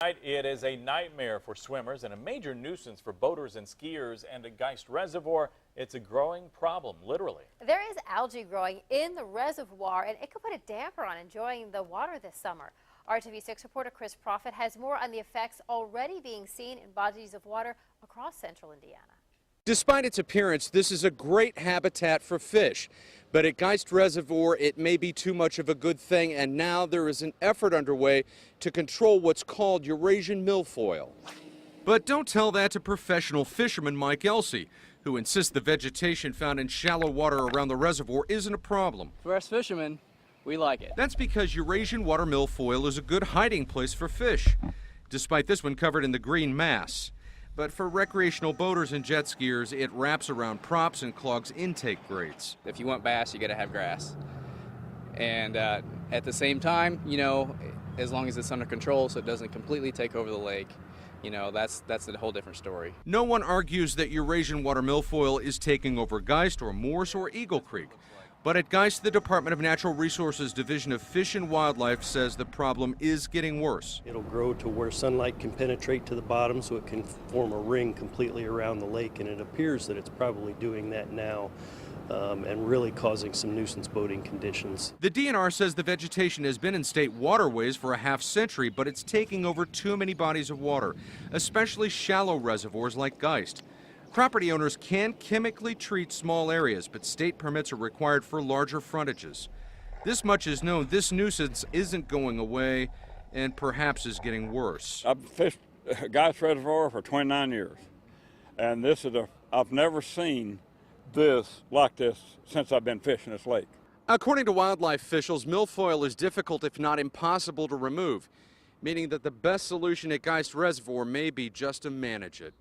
It is a nightmare for swimmers and a major nuisance for boaters and skiers. And at Geist Reservoir, it's a growing problem, literally. There is algae growing in the reservoir, and it could put a damper on enjoying the water this summer. RTV6 reporter Chris Profit has more on the effects already being seen in bodies of water across central Indiana. Despite its appearance, this is a great habitat for fish. But at Geist Reservoir, it may be too much of a good thing, and now there is an effort underway to control what's called Eurasian milfoil. But don't tell that to professional fisherman Mike Elsey, who insists the vegetation found in shallow water around the reservoir isn't a problem. For us fishermen, we like it. That's because Eurasian water milfoil is a good hiding place for fish, despite this one covered in the green mass. But for recreational boaters and jet skiers, it wraps around props and clogs intake grates. If you want bass, you got to have grass. And at the same time, as long as it's under control so it doesn't completely take over the lake, that's a whole different story. No one argues that Eurasian water milfoil is taking over Geist or Morse or Eagle Creek. But at Geist, the Department of Natural Resources Division of Fish and Wildlife says the problem is getting worse. It'll grow to where sunlight can penetrate to the bottom so it can form a ring completely around the lake, and it appears that it's probably doing that now and really causing some nuisance boating conditions. The DNR says the vegetation has been in state waterways for a half century, but it's taking over too many bodies of water, especially shallow reservoirs like Geist. Property owners can chemically treat small areas, but state permits are required for larger frontages. This much is known: this nuisance isn't going away and perhaps is getting worse. I've fished Geist Reservoir for 29 years, and I've never seen this like this since I've been fishing this lake. According to wildlife officials, milfoil is difficult if not impossible to remove, meaning that the best solution at Geist Reservoir may be just to manage it.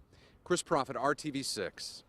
Chris Profit, RTV6.